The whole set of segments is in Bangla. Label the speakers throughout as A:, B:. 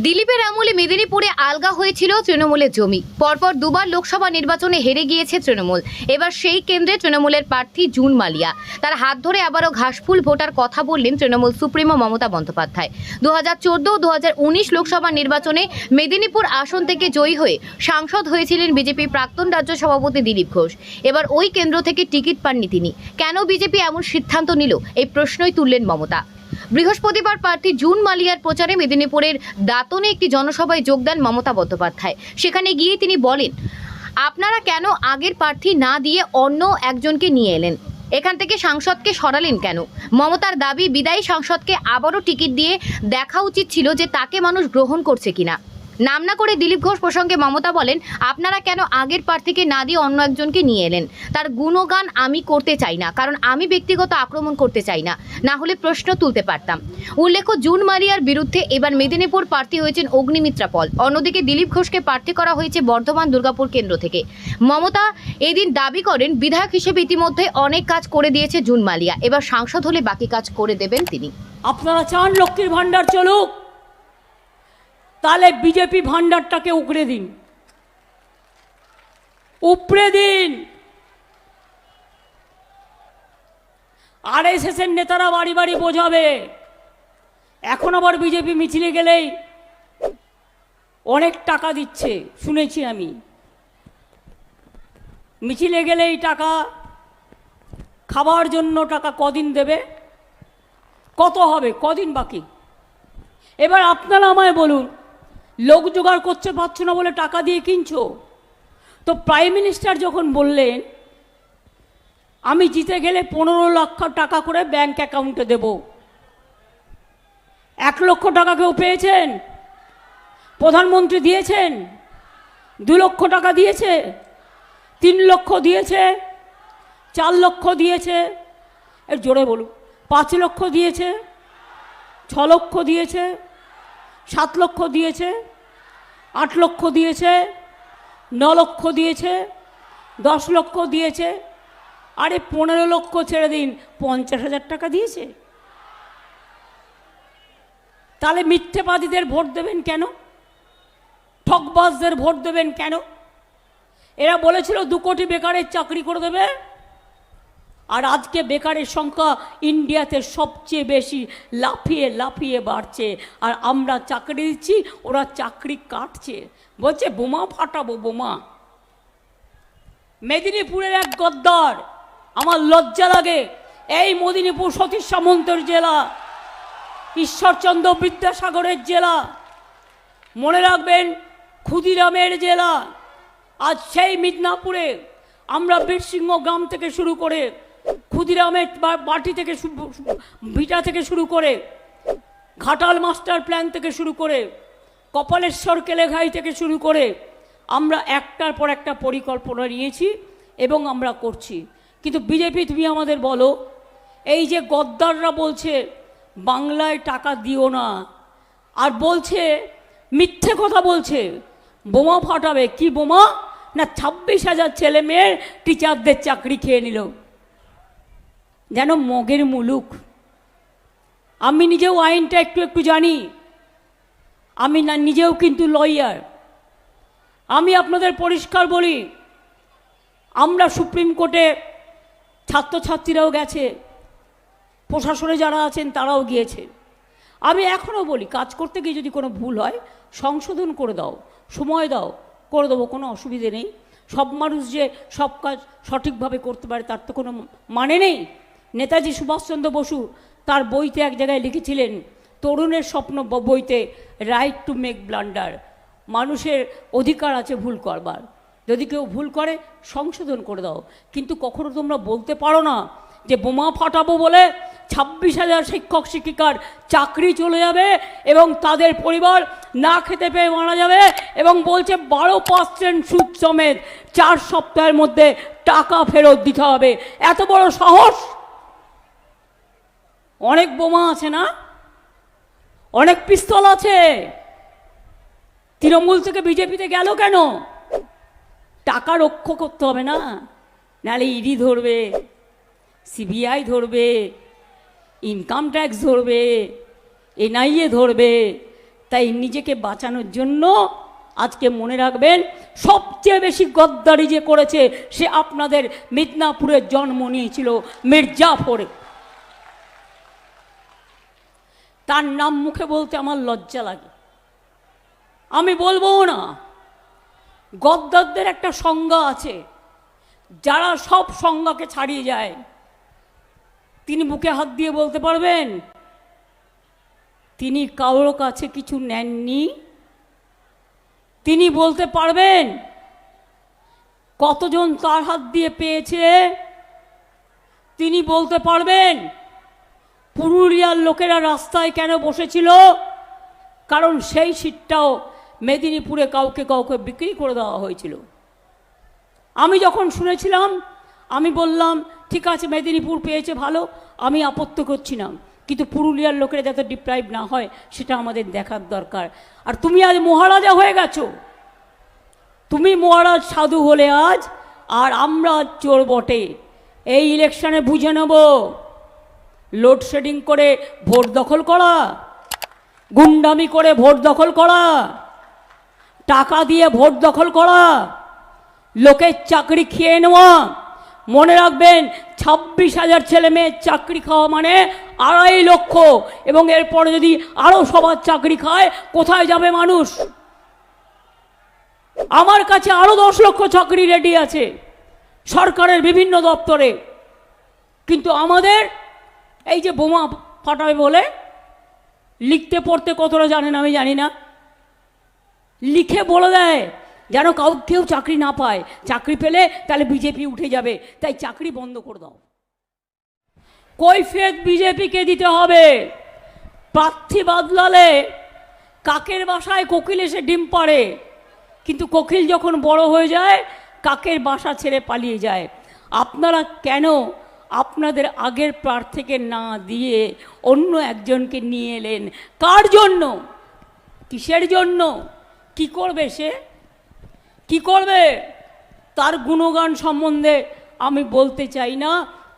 A: দিলীপের আমলে মেদিনীপুরে আলগা হয়েছিল তৃণমূলের জমি। পরপর দুবার লোকসভা নির্বাচনে হেরে গিয়েছে তৃণমূল। এবার সেই কেন্দ্রে তৃণমূলের প্রার্থী জুন মালিয়া। তার হাত ধরে আবারও ঘাসফুল ভোটার কথা বললেন তৃণমূল সুপ্রিমো মমতা বন্দ্যোপাধ্যায়। 2014-2019 লোকসভা নির্বাচনে মেদিনীপুর আসন থেকে জয়ী হয়ে সাংসদ হয়েছিলেন বিজেপি প্রাক্তন রাজ্য সভাপতি দিলীপ ঘোষ। এবার ওই কেন্দ্র থেকে টিকিট পাননি তিনি। কেন বিজেপি এমন সিদ্ধান্ত নিল, এই প্রশ্নই তুললেন মমতা। বৃহস্পতিবার প্রার্থী জুন মালিয়ার প্রচারে মেদিনীপুরের দাঁতনে একটি জনসভায় যোগ দেন মমতা বন্দ্যোপাধ্যায়। সেখানে গিয়ে তিনি বলেন, আপনারা কেন আগের প্রার্থী না দিয়ে অন্য একজনকে নিয়ে এলেন? এখান থেকে সাংসদকে সরালেন কেন? মমতার দাবি, বিদায়ী সাংসদকে আবারও টিকিট দিয়ে দেখা উচিত ছিল যে তাকে মানুষ গ্রহণ করছে কিনা। নাম না করে দিলীপ ঘোষ প্রসঙ্গে মমতা বলেন, আপনারা কেন আগের প্রার্থীকে না দিয়ে অন্য একজনকে নিয়ে এলেন? তার গুণগান আমি করতে চাই না, কারণ আমি ব্যক্তিগত আক্রমণ করতে চাই না, না হলে প্রশ্ন তুলতে পারতাম। উল্লেখ্য, জুন মালিয়ার বিরুদ্ধে এবার মেদিনীপুর প্রার্থী হয়েছেন অগ্নিমিত্রা পল। অন্যদিকে দিলীপ ঘোষকে প্রার্থী করা হয়েছে বর্ধমান দুর্গাপুর কেন্দ্র থেকে। মমতা এদিন দাবি করেন, বিধায়ক হিসেবে ইতিমধ্যে অনেক কাজ করে দিয়েছে জুন মালিয়া, এবার সাংসদ হলে বাকি কাজ করে দেবেন তিনি।
B: আপনারা চান লক্ষ্মীর ভান্ডার চলুক, তাহলে বিজেপি ভান্ডারটাকে উপড়ে দিন, উপড়ে দিন। আরএসএস এর নেতারা বাড়ি বাড়ি বোঝাবে। এখন আবার বিজেপি মিছিলে গেলেই অনেক টাকা দিচ্ছে, শুনেছি আমি। মিছিলে গেলেই টাকা, খাবার জন্য টাকা কদিন দেবে, কত হবে, কদিন বাকি? এবার আপনারা আমায় বলুন, লোক জোগাড় করতে পারছো না বলে টাকা দিয়ে কিনছো? তো প্রাইম মিনিস্টার যখন বললেন, আমি জিতে গেলে 15 লক্ষ টাকা করে ব্যাংক অ্যাকাউন্টে দেব, 1 লক্ষ টাকা কেউ পেয়েছেন? প্রধানমন্ত্রী দিয়েছেন? 2 লক্ষ টাকা দিয়েছে, 3 লক্ষ দিয়েছে, 4 লক্ষ দিয়েছে, এর জোরে বলুন। 5 লক্ষ দিয়েছে, 6 লক্ষ দিয়েছে, 7 লক্ষ দিয়েছে, 8 লক্ষ দিয়েছে, 9 লক্ষ দিয়েছে, 10 লক্ষ দিয়েছে, আরে 15 লক্ষ ছেড়ে দিন, 50,000 টাকা দিয়েছে। তাহলে মিথ্যেবাদীদের ভোট দেবেন কেন? ঠকবাজদের ভোট দেবেন কেন? এরা বলেছিল 2 কোটি বেকারের চাকরি করে দেবে, আর আজকে বেকারের সংখ্যা ইন্ডিয়াতে সবচেয়ে বেশি, লাফিয়ে লাফিয়ে বাড়ছে। আর আমরা চাকরি দিচ্ছি, ওরা চাকরি কাটছে। বলছে বোমা ফাটাবো, বোমা। মেদিনীপুরের এক গদ্দার, আমার লজ্জা লাগে। এই মেদিনীপুর সতীশ সামন্তের জেলা, ঈশ্বরচন্দ্র বিদ্যাসাগরের জেলা, মনে রাখবেন ক্ষুদিরামের জেলা। আজ সেই মিদনাপুরে আমরা বীরসিংহ গ্রাম থেকে শুরু করে, ক্ষুদিরামের বাটি থেকে, ভিটা থেকে শুরু করে, ঘাটাল মাস্টার প্ল্যান থেকে শুরু করে, কপালেশ্বর কেলেঘাই থেকে শুরু করে, আমরা একটার পর একটা পরিকল্পনা নিয়েছি এবং আমরা করছি। কিন্তু বিজেপি, তুমি আমাদের বলো, এই যে গদ্দাররা বলছে বাংলায় টাকা দিও না, আর বলছে মিথ্যে কথা বলছে, বোমা ফাটাবে। কি বোমা? না 26,000 ছেলে মেয়ের টিচারদের চাকরি খেয়ে নিল, যেন মগের মুলুক। আমি নিজেও আইনটা একটু একটু জানি, আমি না নিজেও কিন্তু লয়ার। আমি আপনাদের পরিষ্কার বলি, আমরা সুপ্রিম কোর্টে, ছাত্রছাত্রীরাও গেছে, প্রশাসনে যারা আছেন তারাও গিয়েছে। আমি এখনও বলি, কাজ করতে গিয়ে যদি কোনো ভুল হয় সংশোধন করে দাও, সময় দাও, করে দেবো, কোনো অসুবিধে নেই। সব মানুষ যে সব কাজ সঠিকভাবে করতে পারে তার তো কোনো মানে নেই। নেতাজি সুভাষচন্দ্র বসু তার বইতে এক জায়গায় লিখেছিলেন, তরুণের স্বপ্ন বইতে, রাইট টু মেক ব্লান্ডার, মানুষের অধিকার আছে ভুল করবার। যদি কেউ ভুল করে সংশোধন করে দাও, কিন্তু কখনো তোমরা বলতে পারো না যে বোমা ফাটাবো বলে 26,000 শিক্ষক শিক্ষিকার চাকরি চলে যাবে এবং তাদের পরিবার না খেতে পেয়ে মারা যাবে, এবং বলছে 12% সুদ সমেত 4 সপ্তাহের মধ্যে টাকা ফেরত দিতে হবে। এত বড় সাহস! অনেক বোমা আছে না, অনেক পিস্তল আছে। তৃণমূল থেকে বিজেপিতে গেল কেন? টাকা রক্ষা করতে হবে না, নাহলে ইডি ধরবে, সিবিআই ধরবে, ইনকাম ট্যাক্স ধরবে, এনআইএ ধরবে, তাই নিজেকে বাঁচানোর জন্য আজকে মনে রাখবেন, সবচেয়ে বেশি গদ্দারি যে করেছে সে আপনাদের মিদনাপুরে জন্ম নিয়েছিল মির্জাফরে। তার নাম মুখে বলতে আমার লজ্জা লাগে, আমি বলবো না। গদ্দারদের একটা সংজ্ঞা আছে, যারা সব সংজ্ঞাকে ছাড়িয়ে যায়। তিনি বুকে হাত দিয়ে বলতে পারবেন তিনি কারোর কাছে কিছু নেননি? তিনি বলতে পারবেন কতজন তার হাত দিয়ে পেয়েছে? তিনি বলতে পারবেন পুরুলিয়ার লোকেরা রাস্তায় কেন বসেছিল? কারণ সেই সিটটাও মেদিনীপুরে কাউকে কাউকে বিক্রি করে দেওয়া হয়েছিল। আমি যখন শুনেছিলাম আমি বললাম ঠিক আছে, মেদিনীপুর পেয়েছে ভালো, আমি আপত্তি করছি না, কিন্তু পুরুলিয়ার লোকেরা যাতে ডিপ্রাইভ না হয় সেটা আমাদের দেখার দরকার। আর তুমি আজ মহারাজা হয়ে গেছো, তুমি মহারাজ সাধু হলে আজ, আর আমরা চোর বটে। এই ইলেকশনে বুঝে নেব, লোডশেডিং করে ভোট দখল করা, গুন্ডামি করে ভোট দখল করা, টাকা দিয়ে ভোট দখল করা, লোকের চাকরি খেয়ে নেওয়া। মনে রাখবেন 26,000 ছেলে মেয়ের চাকরি খাওয়া মানে 2.5 লক্ষ, এবং এরপরে যদি আরো সবার চাকরি খায় কোথায় যাবে মানুষ? আমার কাছে আরো 10 লক্ষ চাকরি রেডি আছে সরকারের বিভিন্ন দপ্তরে, কিন্তু আমাদের এই যে বোমা ফাটাবে বলে লিখতে পড়তে কতটা জানেন আমি জানি না, লিখে বলে দেয় যেন কেউ চাকরি না পায়, চাকরি পেলে তাহলে বিজেপি উঠে যাবে, তাই চাকরি বন্ধ করে দাও। কৈফিয়ত বিজেপিকে দিতে হবে। প্রার্থী বদলালে কাকের বাসায় কোকিল এসে ডিম পাড়ে, কিন্তু কোকিল যখন বড় হয়ে যায় কাকের বাসা ছেড়ে পালিয়ে যায়। আপনারা কেন আপনাদের আগের প্রার্থীকে না দিয়ে অন্য একজনকে নিয়ে এলেন? কার জন্য? কিসের জন্য? কি করবে সে? কি করবে? তার গুণগান সম্বন্ধে আমি বলতে চাই না,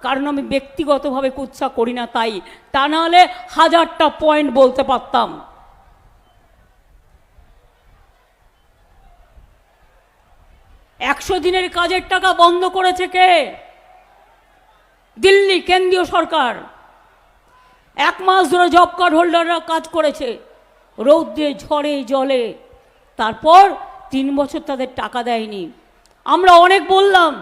B: কারণ আমি ব্যক্তিগতভাবে কুৎসা করি না, তাই। তা নাহলে 1000টা পয়েন্ট বলতে পারতাম। একশো দিনের কাজের টাকা বন্ধ করেছে কে? দিল্লি কেন্দ্রীয় সরকার। 1 মাস ধরে জব কার্ড হোল্ডাররা কাজ করেছে রৌদ্রে ঝড়ে জলে, তারপর 3 বছর তাদের টাকা দেয়নি। আমরা অনেক বললাম,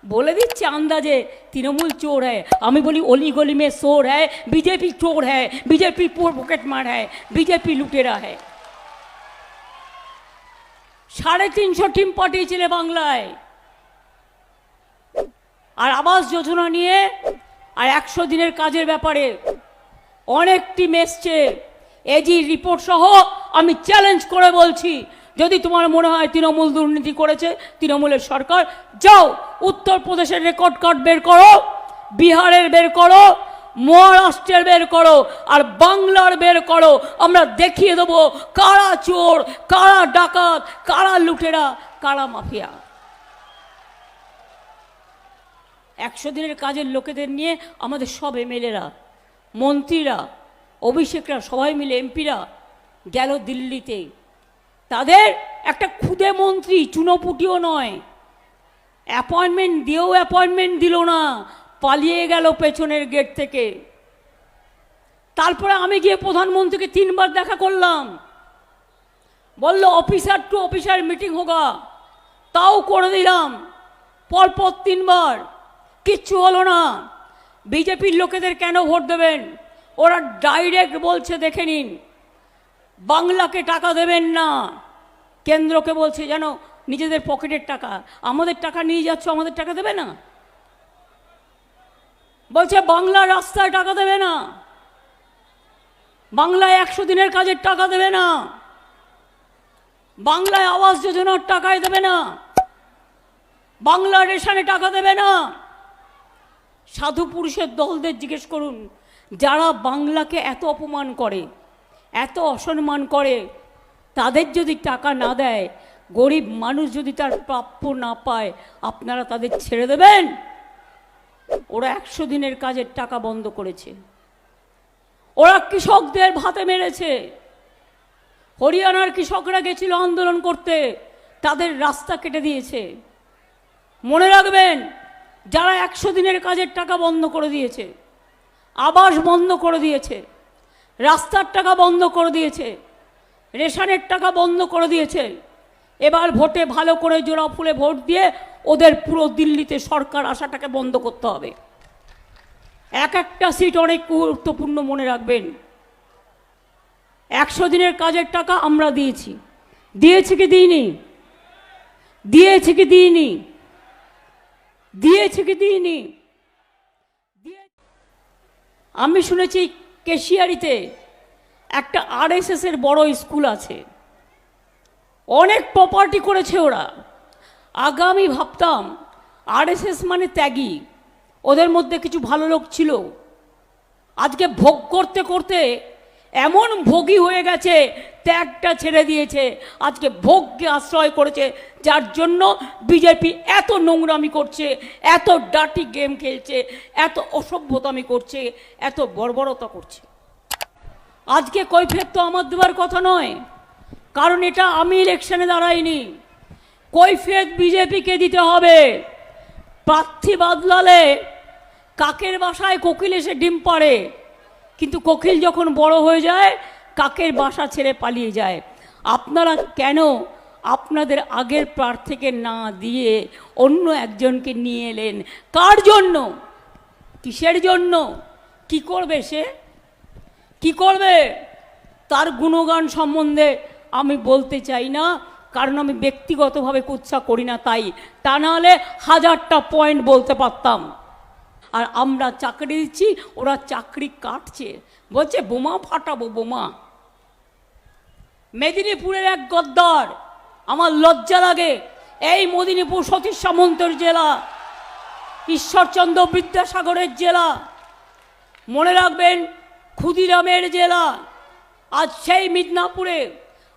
B: বলে দিচ্ছে আন্দাজে তৃণমূল চোর হ্যায়, আমি বলি অলি গলি মে চোর হ্যায়, বিজেপি চোর হ্যায়, বিজেপি পকেট মার হ্যায়, বিজেপি লুটেরা হ্যায়। 350 টিম পাঠিয়েছিলে বাংলায়, আর আবাস যোজনা নিয়ে আর 100 দিনের কাজের ব্যাপারে অনেক টিম এসছে। এজি রিপোর্ট সহ আমি চ্যালেঞ্জ করে বলছি, যদি তোমার মনে হয় তৃণমূল দুর্নীতি করেছে, তৃণমূলের সরকার, যাও উত্তরপ্রদেশের রেকর্ড কার্ড বের করো, বিহারের বের করো, মহারাষ্ট্রের বের করো, আর বাংলার বের করো। আমরা দেখিয়ে দেবো কারা চোর, কারা ডাকাত, কারা লুটেরা, কারা মাফিয়া। 100 দিনের কাজের লোকেদের নিয়ে আমাদের সব এমএলএরা, মন্ত্রীরা, অভিষেকরা সবাই মিলে, এমপিরা গেল দিল্লিতে। তাদের একটা খুদে মন্ত্রী, চুনোপুটিও নয়, অ্যাপয়েন্টমেন্ট দিয়েও অ্যাপয়েন্টমেন্ট দিল না, পালিয়ে গেল পেছনের গেট থেকে। তারপরে আমি গিয়ে প্রধানমন্ত্রীকে 3 বার দেখা করলাম, বলল অফিসার টু অফিসার মিটিং হোগা, তাও করে দিলাম পরপর 3 বার, কিচ্ছু হলো না। বিজেপির লোকেদের কেন ভোট দেবেন? ওরা ডাইরেক্ট বলছে, দেখে নিন, বাংলাকে টাকা দেবেন না, কেন্দ্রকে বলছে যেন নিজেদের পকেটের টাকা, আমাদের টাকা নিয়ে যাচ্ছ, আমাদের টাকা দেবে না। বলছে বাংলার রাস্তায় টাকা দেবে না, বাংলায় 100 দিনের কাজের টাকা দেবে না, বাংলায় আবাস যোজনার টাকায় দেবে না, বাংলার রেশনে টাকা দেবে না। সাধু পুরুষের দলদের জিজ্ঞেস করুন, যারা বাংলাকে এত অপমান করে, এত অসম্মান করে, তাদের যদি টাকা না দেয়, গরিব মানুষ যদি তার প্রাপ্য না পায়, আপনারা তাদের ছেড়ে দেবেন? ওরা 100 দিনের কাজের টাকা বন্ধ করেছে, ওরা কৃষকদের ভাতে মেরেছে, হরিয়ানার কৃষকরা গেছিল আন্দোলন করতে, তাদের রাস্তা কেটে দিয়েছে। মনে রাখবেন, যারা 100 দিনের কাজের টাকা বন্ধ করে দিয়েছে, আবাস বন্ধ করে দিয়েছে, রাস্তার টাকা বন্ধ করে দিয়েছে, রেশনের টাকা বন্ধ করে দিয়েছে, এবার ভোটে ভালো করে জোড়া ফুলে ভোট দিয়ে ওদের পুরো দিল্লিতে সরকার আসাটাকে বন্ধ করতে হবে। এক একটা সিট অনেক গুরুত্বপূর্ণ, মনে রাখবেন। 100 দিনের কাজের টাকা আমরা দিয়েছি, দিয়েছি কি দিইনি? দিয়েছি কি দিইনি? দিয়েছি কি দিইনি? আমি শুনেছি কেশিয়ারিতে একটা RSS এর বড় স্কুল আছে, অনেক প্রপার্টি করেছে ওরা। আগামী ভাবতাম RSS মানে ত্যাগী, ওদের মধ্যে কিছু ভালো লোক ছিল। আজকে ভোগ করতে করতে এমন ভোগী হয়ে গেছে, ত্যাগটা ছেড়ে দিয়েছে, আজকে ভোগকে আশ্রয় করেছে, যার জন্য বিজেপি এত নোংরামি করছে, এত ডার্টি গেম খেলছে, এত অসভ্যতামি করছে, এত বর্বরতা করছে। আজকে কৈফিয়ত তো আমার দেওয়ার কথা নয়, কারণ এটা আমি ইলেকশনে দাঁড়াইনি। কৈফিয়ত বিজেপিকে দিতে হবে। প্রার্থী বদলালে কাকের বাসায় কোকিল এসে ডিম পাড়ে, কিন্তু কোকিল যখন বড় হয়ে যায় কাকের বাসা ছেড়ে পালিয়ে যায়। আপনারা কেন আপনাদের আগের প্রার্থীকে না দিয়ে অন্য একজনকে নিয়ে এলেন? কার জন্য? কিসের জন্য? কি করবে সে? কি করবে? তার গুণগান সম্বন্ধে আমি বলতে চাই না, কারণ আমি ব্যক্তিগতভাবে কুৎসা করি না, তাই। তা নাহলে 1000টা পয়েন্ট বলতে পারতাম। আর আমরা চাকরি দিচ্ছি, ওরা চাকরি কাটছে, বলছে বোমা ফাটাবো বোমা। মেদিনীপুরের এক গদ্দার, আমার লজ্জা লাগে। এই মেদিনীপুর সতীশ সামন্তের জেলা, ঈশ্বরচন্দ্র বিদ্যাসাগরের জেলা, মনে রাখবেন ক্ষুদিরামের জেলা। আজ সেই মিদনাপুরে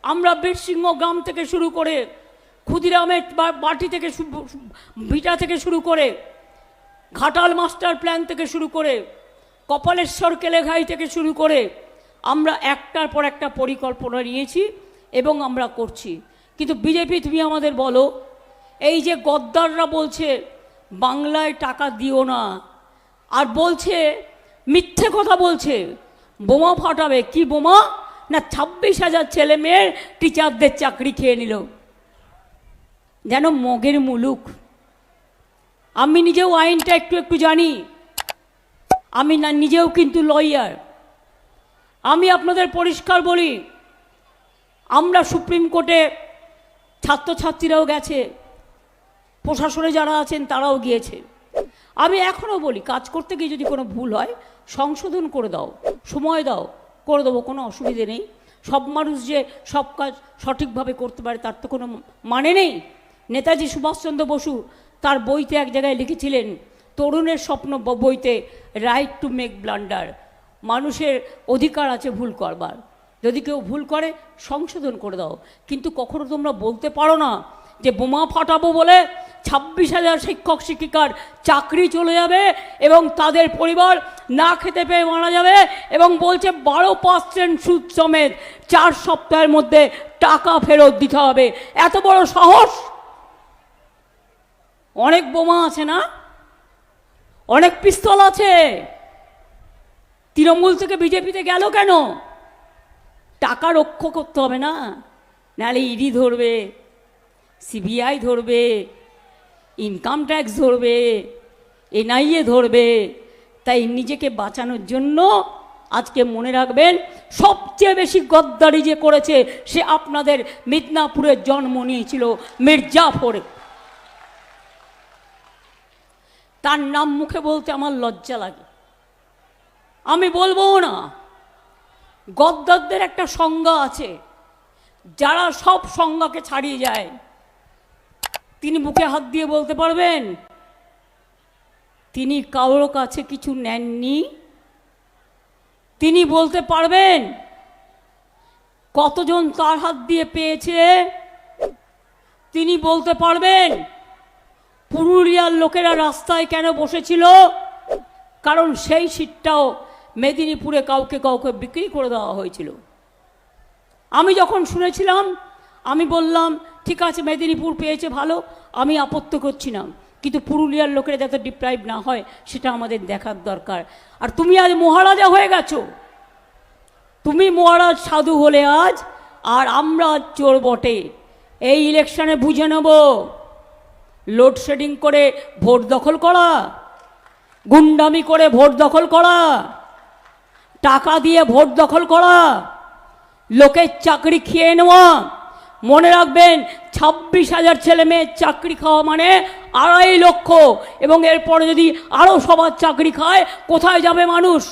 B: আমরা বীরসিংহ গ্রাম থেকে শুরু করে, ক্ষুদিরামের বাটি থেকে ভিটা থেকে শুরু করে, ঘাটাল মাস্টার প্ল্যান থেকে শুরু করে, কপালেশ্বর কেলেঘাই থেকে শুরু করে, আমরা একটার পর একটা পরিকল্পনা নিয়েছি এবং আমরা করছি। কিন্তু বিজেপি, তুমি আমাদের বলো, এই যে গদ্দাররা বলছে বাংলায় টাকা দিও না, আর বলছে মিথ্যে কথা বলছে, বোমা ফাটাবে। কি বোমা? না 26,000 ছেলে মেয়ের টিচারদের চাকরি খেয়ে নিল, যেন মগের মুলুক। আমি নিজেও আইনটা একটু একটু জানি, আমি না নিজেও কিন্তু লয়ার। আমি আপনাদের পরিষ্কার বলি, আমরা সুপ্রিম কোর্টে, ছাত্রছাত্রীরাও গেছে, প্রশাসনে যারা আছেন তারাও গিয়েছে। আমি এখনও বলি, কাজ করতে গিয়ে যদি কোনো ভুল হয় সংশোধন করে দাও, সময় দাও, করে দেবো, কোনো অসুবিধে নেই। সব মানুষ যে সব কাজ সঠিকভাবে করতে পারে তার তো কোনো মানে নেই। নেতাজি সুভাষচন্দ্র বসু তার বইতে এক জায়গায় লিখেছিলেন, তরুণের স্বপ্ন বইতে, রাইট টু মেক ব্লান্ডার, মানুষের অধিকার আছে ভুল করবার, যদি কেউ ভুল করে সংশোধন করে দাও। কিন্তু কখনো তোমরা বলতে পারো না যে বোমা ফাটাবো বলে 26,000 শিক্ষক শিক্ষিকার চাকরি চলে যাবে এবং তাদের পরিবার না খেতে পেয়ে মারা যাবে, এবং বলছে 12% সুদ সমেত 4 সপ্তাহের মধ্যে টাকা ফেরত দিতে হবে। এত বড় সাহস! অনেক বোমা আছে না, অনেক পিস্তল আছে। তৃণমূল থেকে বিজেপিতে গেল কেন? টাকা রক্ষা করতে হবে না, নাহলে ইডি ধরবে, সিবিআই ধরবে, ইনকাম ট্যাক্স ধরবে, NIA ধরবে। তাই নিজেকে বাঁচানোর জন্য আজকে মনে রাখবেন, সবচেয়ে বেশি গদ্দারি যে করেছে সে আপনাদের মিদনাপুরের জন্ম নিয়েছিল মির্জাফরে। তার নাম মুখে বলতে আমার লজ্জা লাগে, আমি বলবো না। গদ্দারদের একটা সংজ্ঞা আছে, যারা সব সংজ্ঞাকে ছাড়িয়ে যায়। তিনি বুকে হাত দিয়ে বলতে পারবেন তিনি কারোর কাছে কিছু নেননি? তিনি বলতে পারবেন কতজন তার হাত দিয়ে পেয়েছে? তিনি বলতে পারবেন পুরুলিয়ার লোকেরা রাস্তায় কেন বসেছিল? কারণ সেই সিটটাও মেদিনীপুরে কাউকে কাউকে বিক্রি করে দেওয়া হয়েছিল। আমি যখন শুনেছিলাম আমি বললাম ঠিক আছে, মেদিনীপুর পেয়েছে ভালো, আমি আপত্তি করছি না, কিন্তু পুরুলিয়ার লোকেরা যাতে ডিপ্রাইভ না হয় সেটা আমাদের দেখার দরকার। আর তুমি আজ মহারাজা হয়ে গেছো, তুমি মহারাজ সাধু হলে আজ, আর আমরা চোর বটে। এই ইলেকশনে বুঝে নেব, লোডশেডিং করে ভোট দখল করা, গুন্ডামি করে ভোট দখল করা, টাকা দিয়ে ভোট দখল করা, লোকের চাকরি খেয়ে নেওয়া। মনে রাখবেন 26,000 ছেলে মেয়ের চাকরি খাওয়া মানে 2.5 লক্ষ, এবং এরপরে যদি আরও সবার চাকরি খায় কোথায় যাবে মানুষ?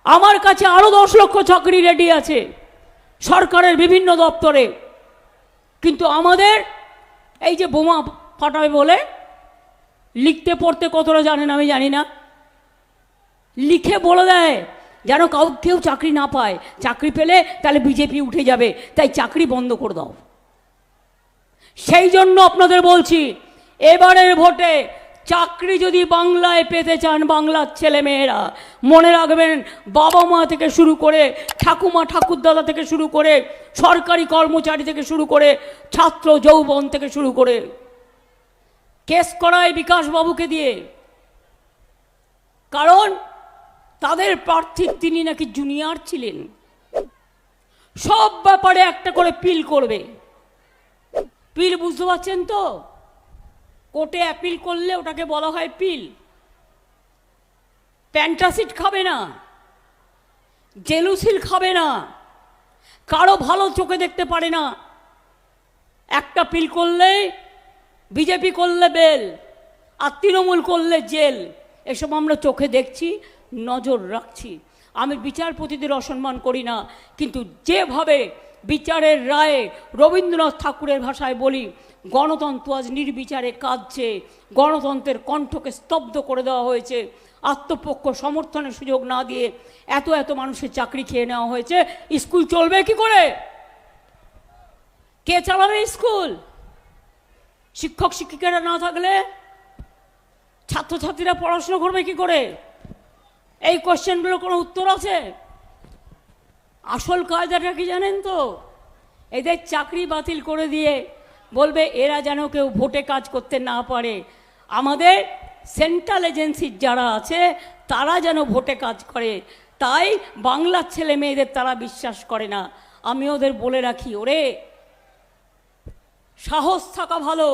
B: আমার কাছে আরও 10 লক্ষ চাকরি রেডি আছে সরকারের বিভিন্ন দপ্তরে, কিন্তু আমাদের এই যে বোমা ফাটাবে বলে লিখতে পড়তে কতটা জানেন আমি জানি না, লিখে বলে দেয় যেন কেউ চাকরি না পায়, চাকরি পেলে তাহলে বিজেপি উঠে যাবে, তাই চাকরি বন্ধ করে দাও। সেই জন্য আপনাদের বলছি, এবারের ভোটে চাকরি যদি বাংলায় পেতে চান বাংলার ছেলে মেয়েরা, মনে রাখবেন বাবা মা থেকে শুরু করে ঠাকুমা ঠাকুরদাদা থেকে শুরু করে সরকারি কর্মচারী থেকে শুরু করে ছাত্র যৌবন থেকে শুরু করে কেস করায় বিকাশবাবুকে দিয়ে, কারণ তাদের প্রার্থী তিনি নাকি জুনিয়র ছিলেন। সব ব্যাপারে একটা করে পিল করবে। পিল বুঝতে পারছেন তো? কোর্টে অ্যাপিল করলে ওটাকে বলা হয় পিল। প্যান্টাসিড খাবে না, জেলুসিল খাবে না, কারো ভালো চোখে দেখতে পারে না। একটা পিল করলে বিজেপি করলে বেল, আর তৃণমূল করলে জেল। এসব আমরা চোখে দেখছি, নজর রাখছি। আমি বিচারপতিদের অসম্মান করি না, কিন্তু যেভাবে বিচারের রায়ে রবীন্দ্রনাথ ঠাকুরের ভাষায় বলি, গণতন্ত্র আজ নির্বিচারে কাঁদছে, গণতন্ত্রের কণ্ঠকে স্তব্ধ করে দেওয়া হয়েছে, আত্মপক্ষ সমর্থনের সুযোগ না দিয়ে এত এত মানুষের চাকরি খেয়ে নেওয়া হয়েছে। স্কুল চলবে কি করে? কে চালাবে স্কুল? শিক্ষক শিক্ষিকারা না থাকলে ছাত্রছাত্রীরা পড়াশোনা করবে কি করে? এই কোশ্চেনগুলোর কোনো উত্তর আছে? আসল কায়দাটা কি জানেন তো? এদের চাকরি বাতিল করে দিয়ে বলবে এরা যেন কেউ ভোটে কাজ করতে না পারে, আমাদের সেন্ট্রাল এজেন্সির যারা আছে তারা যেন ভোটে কাজ করে, তাই বাংলার ছেলে মেয়েদের তারা বিশ্বাস করে না। আমি ওদের বলে রাখি, ওরে সাহস থাকা ভালো,